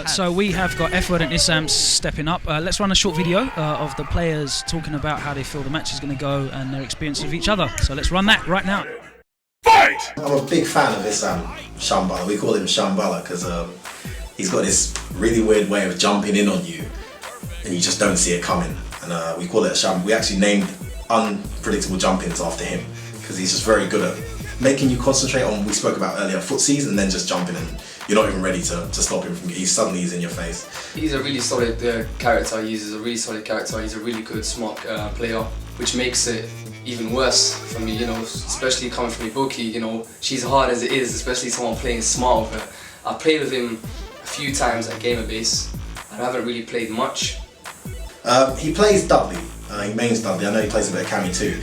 So we have got F-Word and Isam stepping up. Let's run a short video of the players talking about how they feel the match is going to go and their experience of each other. So let's run that right now. Fight! I'm a big fan of Isam Shambhala. We call him Shambhala because he's got this really weird way of jumping in on you and you just don't see it coming. And we call it a Sham. We actually named unpredictable jump-ins after him because he's just very good at making you concentrate on, we spoke about earlier, footsies, and then just jumping and you're not even ready to stop him from, suddenly he's in your face. He's a really solid character, he's a really solid character, he's a really good, smart player, which makes it even worse for me, you know, especially coming from Ibuki, you know, she's hard as it is, especially someone playing smart with her. I played with him a few times at Gamer Base, and I haven't really played much. He plays Dudley, he mains Dudley, I know he plays a bit of Cammy too.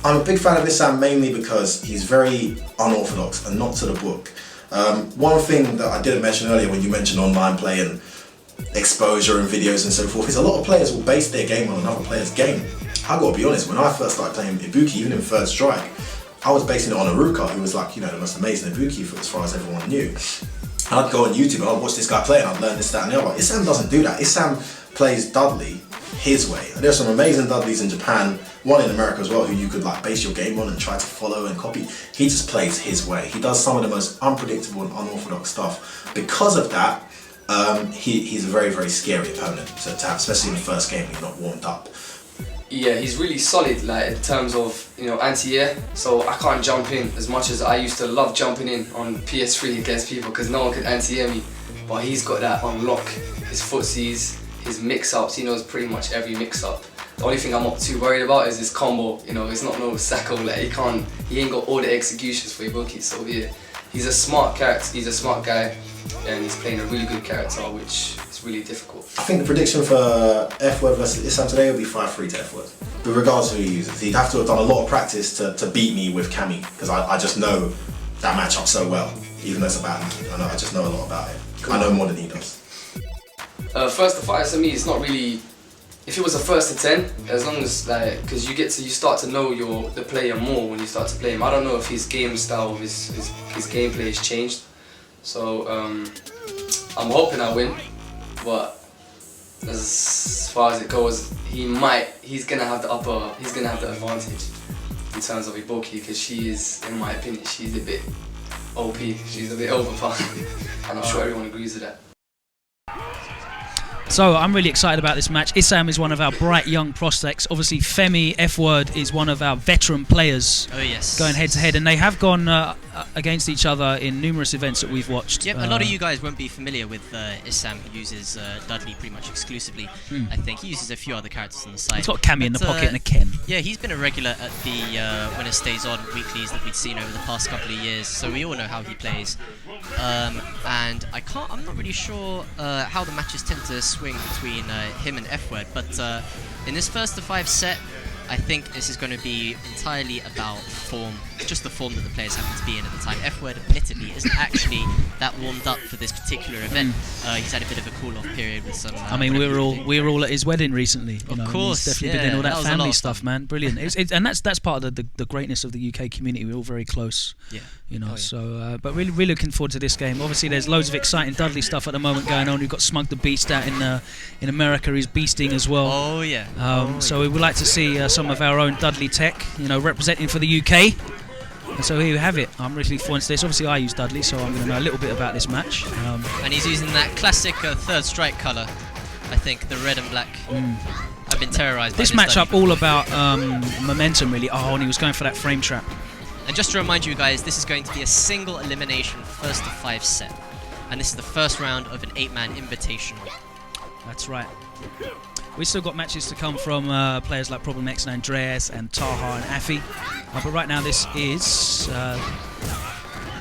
I'm a big fan of Isam mainly because he's very unorthodox and not to the book. One thing that I didn't mention earlier when you mentioned online play and exposure and videos and so forth is a lot of players will base their game on another player's game. I gotta be honest, when I first started playing Ibuki, even in Third Strike, I was basing it on Aruka, who was like, you know, the most amazing Ibuki as far as everyone knew. I'd go on YouTube and I'd watch this guy play and I'd learn this, that and the other. Isam doesn't do that. Isam plays Dudley his way. And there's some amazing Dudleys in Japan, one in America as well, who you could like base your game on and try to follow and copy. He just plays his way. He does some of the most unpredictable and unorthodox stuff. Because of that, he's a very, very scary opponent to have, especially in the first game when you're not warmed up. Yeah, he's really solid, like in terms of, you know, anti-air. So I can't jump in as much as I used to love jumping in on PS3 against people because no one could anti-air me. But he's got that on lock. His footsies, his mix-ups, he knows pretty much every mix-up. The only thing I'm not too worried about is his combo. You know, it's not no Sacco, like he ain't got all the executions for Ibuki. So yeah, he's a smart character, he's a smart guy, and he's playing a really good character, which is really difficult. I think the prediction for F-Word versus Isam today will be 5-3 to F-Word. But regardless of who he uses, he'd have to have done a lot of practice to beat me with Cammy, because I just know that matchup so well, even though it's a bad match. I just know a lot about it. I know more than he does. First to five to me, it's not really. If it was a first to 10, as long as like, because you start to know the player more when you start to play him. I don't know if his game style, his gameplay has changed. So I'm hoping I win, but as far as it goes, he's gonna have the advantage in terms of Ibuki, because she is, in my opinion, she's a bit OP. She's a bit overpowered, and I'm sure everyone agrees with that. So I'm really excited about this match. Isam is one of our bright young prospects. Obviously Femi F-Word is one of our veteran players. Oh yes. Going head to head, and they have gone against each other in numerous events that we've watched. Yep, a lot of you guys won't be familiar with Isam, who uses Dudley pretty much exclusively. I think he uses a few other characters on the side. He's got Cammy in the pocket and a Ken. Yeah, he's been a regular at the When It Stays On weeklies that we've seen over the past couple of years, so we all know how he plays. And I'm not really sure how the matches tend to swing between him and F-Word, but in this first to 5 set, I think this is going to be entirely about form, just the form that the players happen to be in at the time. F-Word admittedly isn't actually that warmed up for this particular event. He's had a bit of a cool-off period with some. I mean, we were all at his wedding recently. Of course, he's definitely been doing all that family stuff, man. Brilliant. And that's part of the greatness of the UK community. We're all very close. Yeah. You know, so but really looking forward to this game. Obviously, there's loads of exciting Dudley stuff at the moment going on. We've got Smug the Beast out in America. He's beasting as well. Oh yeah. So we would like to see some of our own Dudley tech, you know, representing for the UK. And so here you have it. I'm really looking forward to this. Obviously, I use Dudley, so I'm going to know a little bit about this match. And he's using that classic Third Strike colour, I think, the red and black. I've been terrorised by this matchup, all about momentum, really. Oh, and he was going for that frame trap. And just to remind you guys, this is going to be a single elimination first to 5 set. And this is the first round of an 8-man Invitational. That's right. We've still got matches to come from players like Problem X and Andreas and Taha and Afi. But right now this is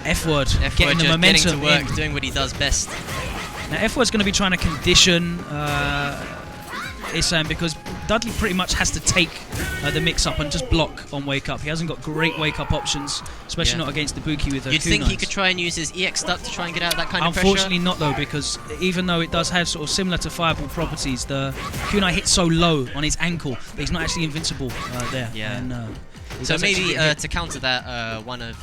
F-Word getting the momentum getting to work, doing what he does best. Now F-Word's going to be trying to condition Isam, because Dudley pretty much has to take the mix-up and just block on wake-up. He hasn't got great wake-up options, especially not against Ibuki with the You'd think he could try and use his EX duck to try and get out of that kind of pressure? Unfortunately not, though, because even though it does have sort of similar to Fireball properties, the kunai hits so low on his ankle that he's not actually invincible there. Yeah. And So maybe to counter that, one of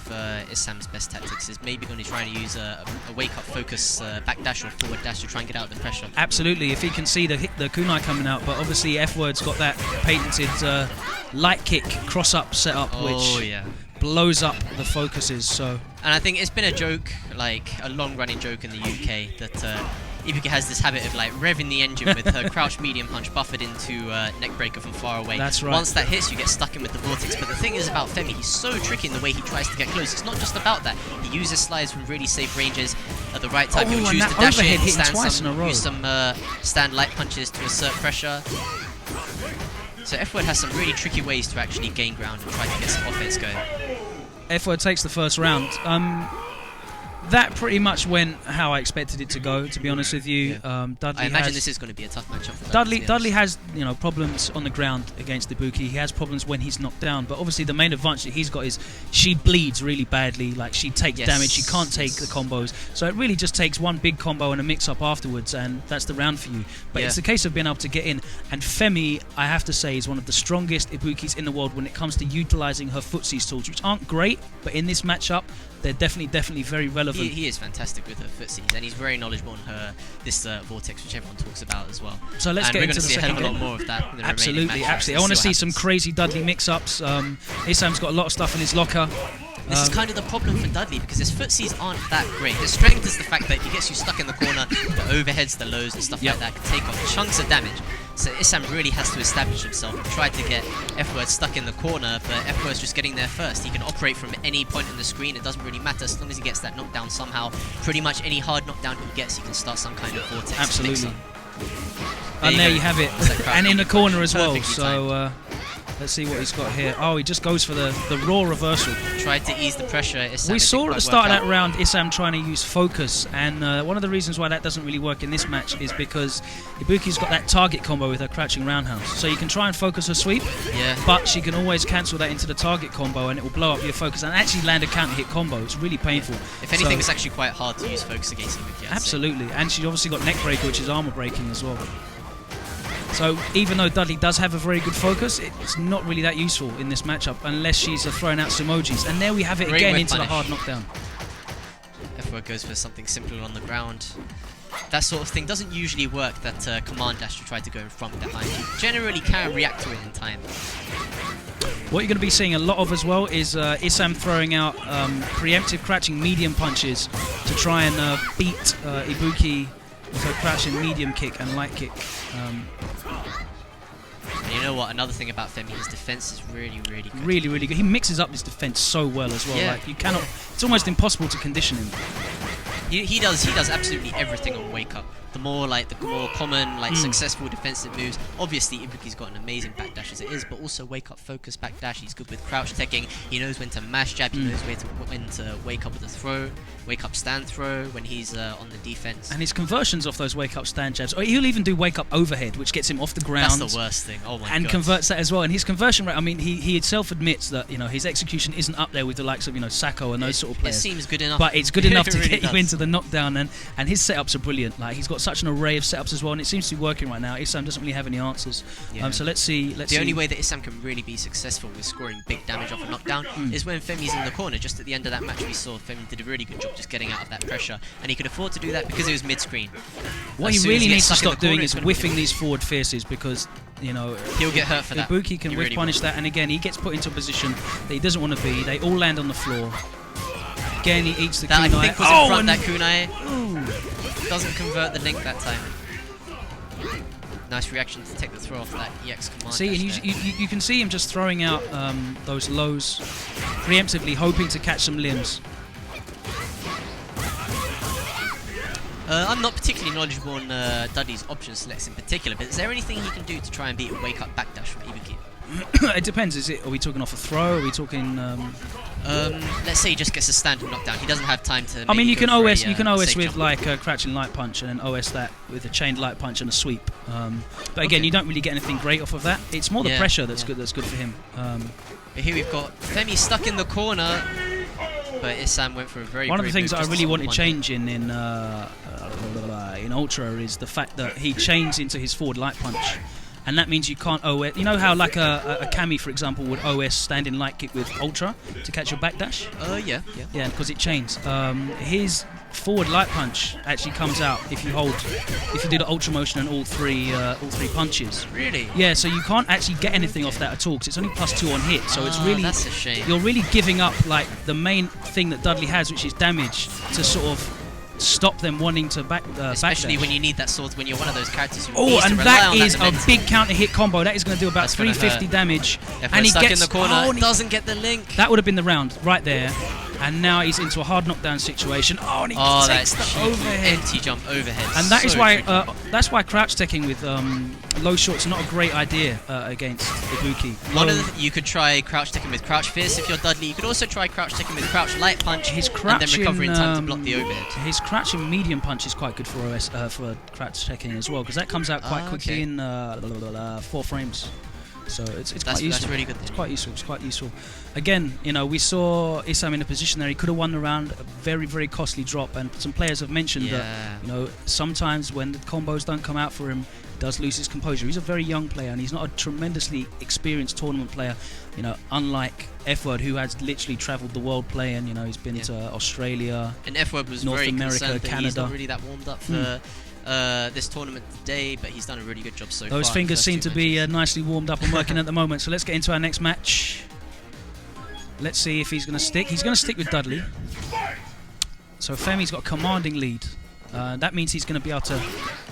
Isam's best tactics is maybe going to try and use a wake-up focus back dash or forward dash to try and get out of the pressure. Absolutely, if he can see the kunai coming out, but obviously F-Word's got that patented light kick cross-up setup, which blows up the focuses. So, and I think it's been a joke, like a long-running joke in the UK, that Ibuki has this habit of like revving the engine with her crouch medium punch buffered into neck breaker from far away. That's right. Once that hits, you get stuck in with the vortex. But the thing is about Femi, he's so tricky in the way he tries to get close. It's not just about that. He uses slides from really safe ranges. At the right time, he'll choose to dash in, use some stand light punches to assert pressure. So F-Word has some really tricky ways to actually gain ground and try to get some offense going. F-Word takes the first round. That pretty much went how I expected it to go, to be honest with you. Dudley I imagine this is going to be a tough matchup for Dudley has, problems on the ground against Ibuki. He has problems when he's knocked down, but obviously the main advantage that he's got is she bleeds really badly. Like, she takes damage, she can't take the combos. So it really just takes one big combo and a mix-up afterwards, and that's the round for you. But it's a case of being able to get in. And Femi, I have to say, is one of the strongest Ibukis in the world when it comes to utilising her footsies tools, which aren't great, but in this matchup, they're definitely very relevant. He is fantastic with her footsies, and he's very knowledgeable on her vortex, which everyone talks about as well. So let's get into the second game. We're going to see a hell of a lot more of that in the Absolutely. I want to see some crazy Dudley mix-ups. Isam's got a lot of stuff in his locker. This is kind of the problem for Dudley, because his footsies aren't that great. His strength is the fact that if he gets you stuck in the corner, the overheads, the lows and stuff like that can take off chunks of damage. So Isam really has to establish himself and try to get F-Word stuck in the corner, but F-Word's just getting there first. He can operate from any point on the screen, it doesn't really matter, as long as he gets that knockdown somehow. Pretty much any hard knockdown he gets, he can start some kind of vortex. Absolutely. And there you have it. And in the corner as well, so let's see what he's got here. Oh, he just goes for the raw reversal. Tried to ease the pressure. Isam, we saw at the start of that round Isam trying to use focus, and one of the reasons why that doesn't really work in this match is because Ibuki's got that target combo with her crouching roundhouse. So you can try and focus her sweep, but she can always cancel that into the target combo and it will blow up your focus and actually land a counter hit combo. It's really painful. If anything, it's actually quite hard to use focus against Ibuki. Absolutely, and she's obviously got neck breaker, which is armor breaking as well. So even though Dudley does have a very good focus, it's not really that useful in this matchup unless she's throwing out sumojis. And there we have it again into the hard knockdown. F-Word goes for something simpler on the ground. That sort of thing doesn't usually work, that command dash to try to go in front behind. You generally can react to it in time. What you're going to be seeing a lot of as well is Isam throwing out preemptive crouching medium punches to try and beat Ibuki with her crouching medium kick and light kick. And you know what? Another thing about Femi, his defense is really good. Really good. He mixes up his defense so well as well. Like, you cannot. It's almost impossible to condition him. He does absolutely everything on wake up. The more common, successful defensive moves. Obviously, Ibuki's got an amazing backdash as it is, but also wake up focus backdash. He's good with crouch teching. He knows when to mash jab. He knows when to wake up with a throw, wake up stand throw when he's on the defense. And his conversions off those wake up stand jabs, or he'll even do wake up overhead, which gets him off the ground. That's the worst thing. Oh my god. And converts that as well. And his conversion rate, I mean, he itself admits that his execution isn't up there with the likes of Sacco and those sort of players. It seems good enough, but it's good enough to get you into the knockdown. And his setups are brilliant. Like, he's got such an array of setups as well, and it seems to be working right now. Isam doesn't really have any answers. So let's see. The only way that Isam can really be successful with scoring big damage off a knockdown is when Femi's in the corner. Just at the end of that match, we saw Femi did a really good job just getting out of that pressure, and he could afford to do that because he was mid-screen. What he really needs to stop doing is whiffing these forward fierces, because he'll get hurt for that. Ibuki can whiff punish that, and again he gets put into a position that he doesn't want to be. They all land on the floor. Again, he eats the kunai. I think was in front, that kunai. Doesn't convert the link that time. Nice reaction to take the throw off that EX command. See, and you can see him just throwing out those lows preemptively, hoping to catch some limbs. I'm not particularly knowledgeable on Dudley's option selects in particular, but is there anything he can do to try and beat a wake up backdash from Ibuki? It depends. Are we talking off a throw? Are we talking? Let's say he just gets a standard knockdown. He doesn't have time to. I mean, you can OS with like a crouching light punch and then OS that with a chained light punch and a sweep. But again, you don't really get anything great off of that. It's more the pressure that's good. That's good for him. But here we've got Femi stuck in the corner, but Isam went for a very. One of the things that I really wanted changing in Ultra is the fact that he chains into his forward light punch. and that means you can't OS. You know how like a Kami, for example, would OS standing light kick with Ultra to catch your backdash? Yeah. Yeah, because it chains. His forward light punch actually comes out if you do the Ultra motion and all three punches. Really? Yeah, so you can't actually get anything off that at all because it's only +2 on hit. So it's really, that's a shame. You're really giving up like the main thing that Dudley has, which is damage, to sort of stop them wanting to especially backdash. when you need that sword, when you're one of those characters who oh, needs and to rely that on is that a big counter hit combo. That is going to do about That's gonna 350 hurt. damage. If And he stuck gets in the corner, and he- doesn't get the link. That would have been the round right there. And now he's into a hard knockdown situation. Oh, and he takes that's the cheeky. overhead. Empty jump overhead. And that is So why tricky. that's why crouch teching with low shorts is not a great idea against Ibuki. You could try crouch teching with crouch fierce if you're Dudley. You could also try crouch teching with crouch light punch His and crouch then recover in time to block the overhead. His crouching medium punch is quite good for for crouch teching as well because that comes out quite quickly okay. in 4 frames. So it's quite useful. That's really good. It's quite useful. It's quite useful. Again, you know, we saw Isam in a position there. He could have won the round. A very, very costly drop. And some players have mentioned that, you know, sometimes when the combos don't come out for him, he does lose his composure. He's a very young player, and he's not a tremendously experienced tournament player. You know, unlike F-Word, who has literally travelled the world playing. You know, he's been to Australia, and F-Word was North very America, concerned that Canada. he's not really that warmed up for this tournament today, but he's done a really good job so far. Those fingers seem to be nicely warmed up and working at the moment. So let's get into our next match. Let's see if he's going to stick. He's going to stick with Dudley. So Femi's got a commanding lead. That means he's going to be able to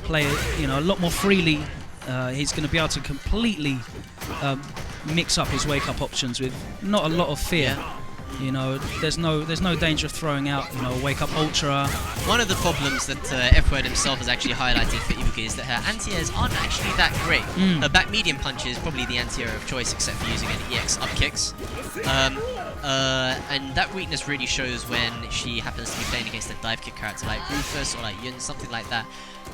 play, you know, a lot more freely. He's going to be able to completely mix up his wake-up options with not a lot of fear. You know, there's no danger of throwing out, you know, wake up ultra. One of the problems that F-Word himself is actually highlighting for Ibuki is that her anti-airs aren't actually that great. Her back medium punch is probably the anti-air of choice, except for using any EX up kicks. And that weakness really shows when she happens to be playing against a dive kick character like Rufus or like Yun, something like that.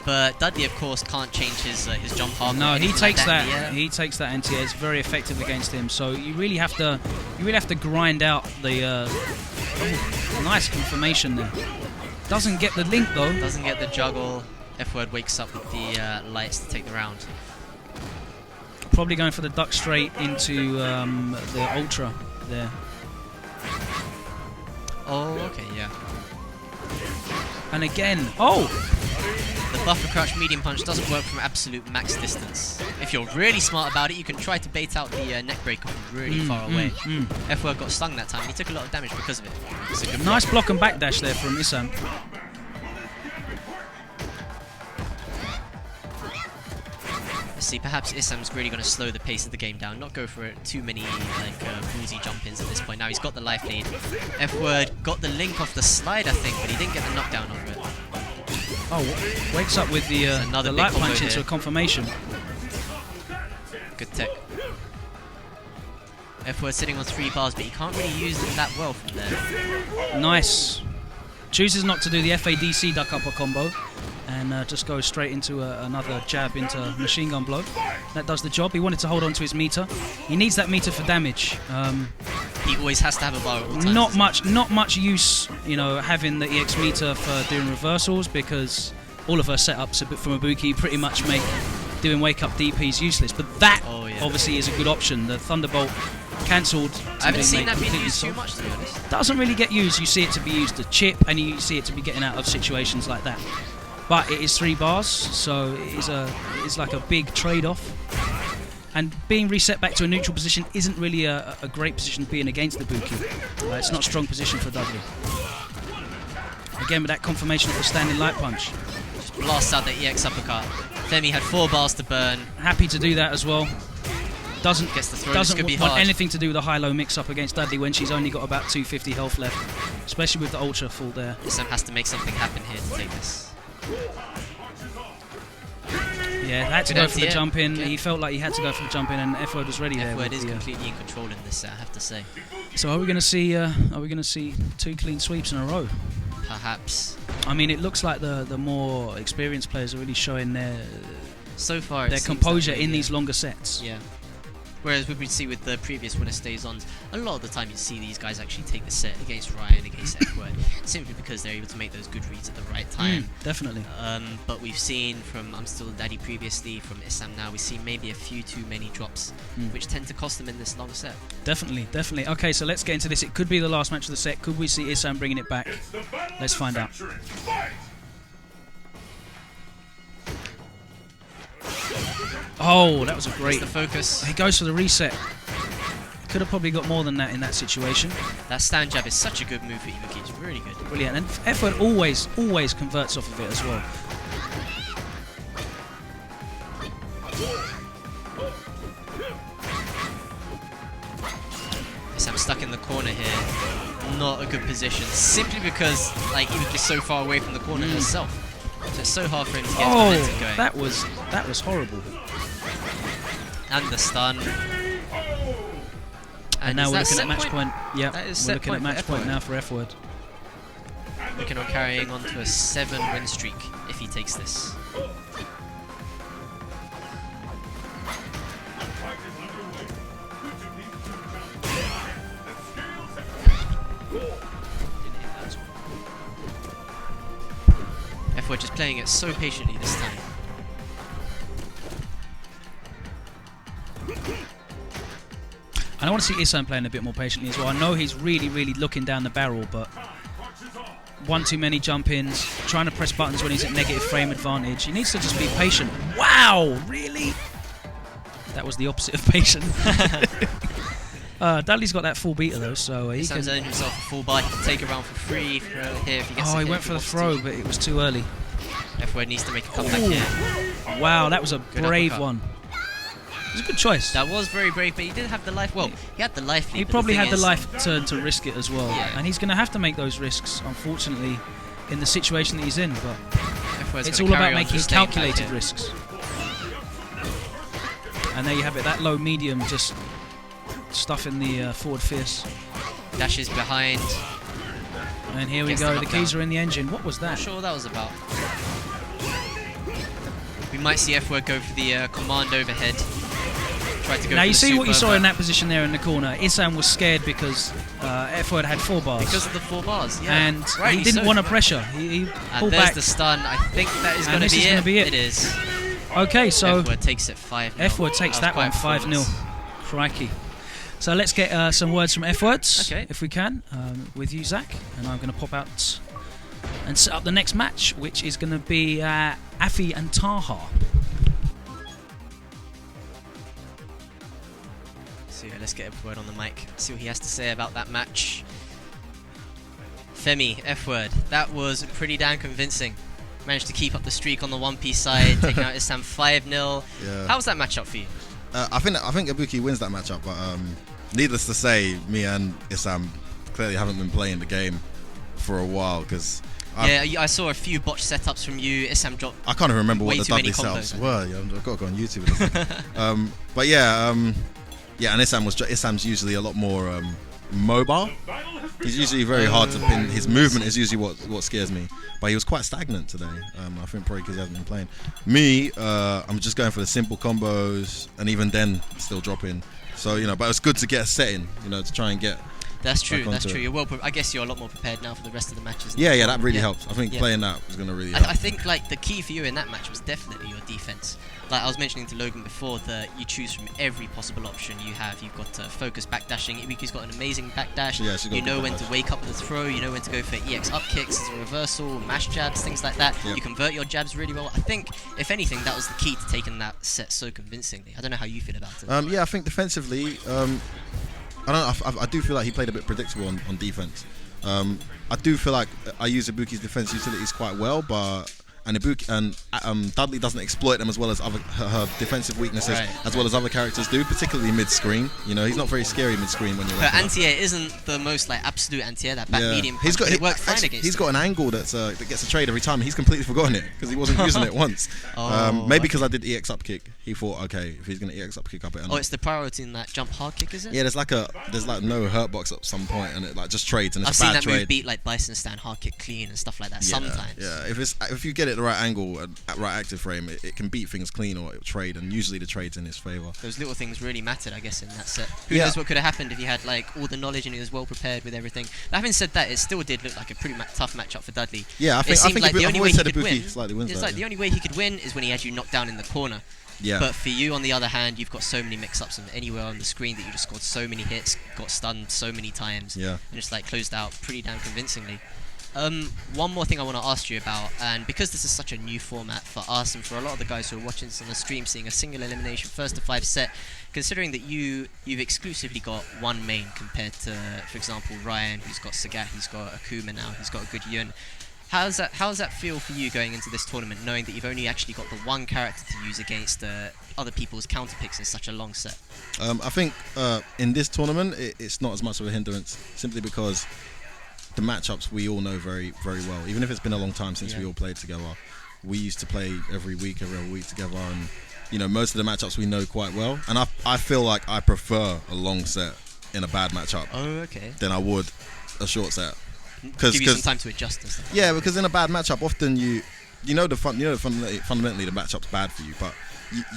But Dudley, of course, can't change his jump hard. No, he takes like that. He takes that anti-air. It's very effective against him. So you really have to grind out the nice confirmation there. Doesn't get the link though. Doesn't get the juggle. F-Word wakes up with the lights to take the round. Probably going for the duck straight into the ultra there. Oh, okay, yeah. And again, the buffer crouch medium punch doesn't work from absolute max distance. If you're really smart about it, you can try to bait out the neck breaker from really far away. F-Word got stung that time, and he took a lot of damage because of it. It's a good nice block and backdash there from Isam. Let's see, perhaps Isam's really going to slow the pace of the game down, not go for too many like ballsy jump-ins at this point. Now he's got the life lead. F-Word got the link off the slide, I think, but he didn't get the knockdown off it. Oh, wakes up with the light punch into a confirmation. Good tech. F-Word sitting on 3 bars, but he can't really use them that well from there. Nice. Chooses not to do the FADC duck upper combo and just goes straight into another jab into machine gun blow. That does the job. He wanted to hold on to his meter. He needs that meter for damage. He always has to have a bar at all times. Not much use, you know, having the EX meter for doing reversals because all of her setups from Ibuki pretty much make doing wake up DPs useless. But that obviously is a good option. The Thunderbolt cancelled. I haven't seen that being used too much, to be honest. Doesn't really get used. You see it to be used to chip, and you see it to be getting out of situations like that. But it is 3 bars, so it's like a big trade-off. And being reset back to a neutral position isn't really a great position to be in against the Ibuki. It's not a strong position for Dudley. Again, with that confirmation of the standing light punch. Just blasts out the EX uppercut. Femi had 4 bars to burn. Happy to do that as well. Doesn't want hard. anything to do with a high-low mix-up against Dudley when she's only got about 250 health left, especially with the ultra full there. Isam has to make something happen here to take this. Yeah, had to go for the jump in. He felt like he had to go for the jump in, and F-Word was ready there. F-Word is completely in control in this set, I have to say. So are we going to see 2 clean sweeps in a row? Perhaps. I mean, it looks like the more experienced players are really showing their composure in these longer sets. Yeah. Whereas we would see with the previous winner stays on, a lot of the time you see these guys actually take the set against Ryan, against F-Word. simply because they're able to make those good reads at the right time. Definitely. But we've seen from I'm Still Daddy previously, from Isam now, we've seen maybe a few too many drops, which tend to cost them in this long set. Definitely. Okay, so let's get into this. It could be the last match of the set. Could we see Isam bringing it back? Let's find out. Oh, that was a great... the focus. He goes for the reset. Could have probably got more than that in that situation. That stand jab is such a good move for Ibuki. It's really good. Brilliant. And F-Word always converts off of it as well. I'm stuck in the corner here. Not a good position. Simply because like Ibuki's so far away from the corner herself. So it's so hard for him to get his momentum going. That was horrible. And the stun. And now we're looking at match point. Yeah, we're looking at match point now for F-Word. Looking on carrying on to a 7-win streak if he takes this. F-Word just playing it so patiently this time. And I want to see Isam playing a bit more patiently as well. I know he's really looking down the barrel, but one too many jump-ins, trying to press buttons when he's at negative frame advantage. He needs to just be patient. Wow, really? That was the opposite of patient. Dudley's got that full beater though, so he can earn himself a full bar. He can take a round for free here if he gets. Oh, he went for the throw, but it was too early. F-Word needs to make a comeback here. Wow, that was a brave one. It was a good choice. That was very brave, but he did have the life. Well, he had the life lead. He probably had the life to risk it as well. Yeah. And he's going to have to make those risks, unfortunately, in the situation that he's in. But it's all about making calculated risks. And there you have it, that low medium just stuffing the forward fierce. Dashes behind. And here we go, the keys are in the engine. What was that? Not sure what that was about. We might see F-Word go for the command overhead. Now you see what you saw in that position there in the corner. Isam was scared because F-Word had 4 bars. Because of the 4 bars, yeah. And he didn't want to pressure. He pulled back. And there's the stun. I think that is going to be it. It is. Okay, so F-Word takes it 5-0. F-Word takes that one 5-0. Crikey. So let's get some words from F-Words, if we can, with you, Zach. And I'm going to pop out and set up the next match, which is going to be Afi and Taha. So yeah, let's get F-Word on the mic, see what he has to say about that match. Femi, F-Word, that was pretty damn convincing. Managed to keep up the streak on the One Piece side, taking out Isam 5-0. Yeah. How was that matchup for you? I think Ibuki wins that matchup, but needless to say, me and Isam clearly haven't been playing the game for a while because. Yeah, I saw a few botched setups from you. Isam dropped. I can't even remember what the Dudley setups were. Yeah, I've got to go on YouTube. But yeah, and Isam's usually a lot more mobile. He's usually very hard to pin. His movement is usually what scares me. But he was quite stagnant today. I think probably because he hasn't been playing. Me, I'm just going for the simple combos, and even then, still dropping. So but it's good to get a setting, to try and get. That's true. That's true. You're I guess you're a lot more prepared now for the rest of the matches. Yeah, that really helps. I think playing that was going to really help. I think the key for you in that match was definitely your defense. Like I was mentioning to Logan before, that you choose from every possible option you have. You've got focus backdashing. Ibuki's got an amazing backdash. Yeah, you know when to wake up the throw. You know when to go for EX up kicks as a reversal, mash jabs, things like that. Yep. You convert your jabs really well. I think, if anything, that was the key to taking that set so convincingly. I don't know how you feel about it. I think defensively, I do feel like he played a bit predictable on defense. I do feel like I use Ibuki's defense utilities quite well, but Dudley doesn't exploit them as well as her defensive weaknesses, as well as other characters do, particularly mid-screen. He's not very scary mid-screen when you're. Her anti-air isn't the most absolute anti-air. That back medium. It worked fine against. He's got an angle that gets a trade every time. He's completely forgotten it because he wasn't using it once. Maybe because I did EX up kick. He thought, okay, if he's going to EX up kick, I better not. It's the priority in that jump hard kick, is it? Yeah, there's no hurt box at some point, and it just trades, and it's I've a bad seen that trade. move beat Bison stand hard kick clean and stuff like that sometimes. Yeah, if you get it the right angle and right active frame, it can beat things clean or it'll trade, and usually the trade's in his favour. Those little things really mattered, I guess, in that set. Who knows what could have happened if he had like all the knowledge and he was well prepared with everything. But having said that, it still did look like a pretty tough matchup for Dudley. Yeah, I think like the only way he could win. It's like the only way he could win is when he had you knocked down in the corner. Yeah. But for you, on the other hand, you've got so many mix-ups and anywhere on the screen that you just scored so many hits, got stunned so many times, and just like closed out pretty damn convincingly. One more thing I want to ask you about, and because this is such a new format for us and for a lot of the guys who are watching this on the stream, seeing a single elimination first to 5 set, considering that you've exclusively got one main compared to, for example, Ryan, who's got Sagat, he's got Akuma now, he's got a good Yun. How does that feel for you going into this tournament, knowing that you've only actually got the one character to use against other people's counter picks in such a long set? I think in this tournament, it's not as much of a hindrance, simply because the matchups we all know very, very well. Even if it's been a long time since we all played together, we used to play every other week together, and you know, most of the matchups we know quite well. And I feel like I prefer a long set in a bad matchup than I would a short set. Give you some time to adjust and stuff. Yeah, because in a bad matchup, often fundamentally the matchup's bad for you, but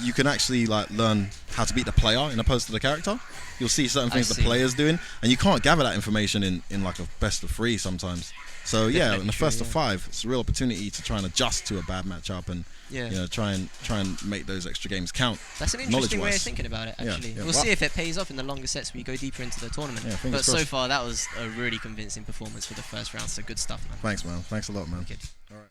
you can actually like learn how to beat the player in opposed to the character. You'll see certain things the player's doing, and you can't gather that information in like a best of 3 sometimes. So yeah, in the first of 5, it's a real opportunity to try and adjust to a bad matchup and you know, try and make those extra games count. That's an interesting way of thinking about it, actually. We'll see if it pays off in the longer sets when you go deeper into the tournament. Yeah, but so far, that was a really convincing performance for the first round, so good stuff, man. Thanks, man. Thanks a lot, man. Good. All right.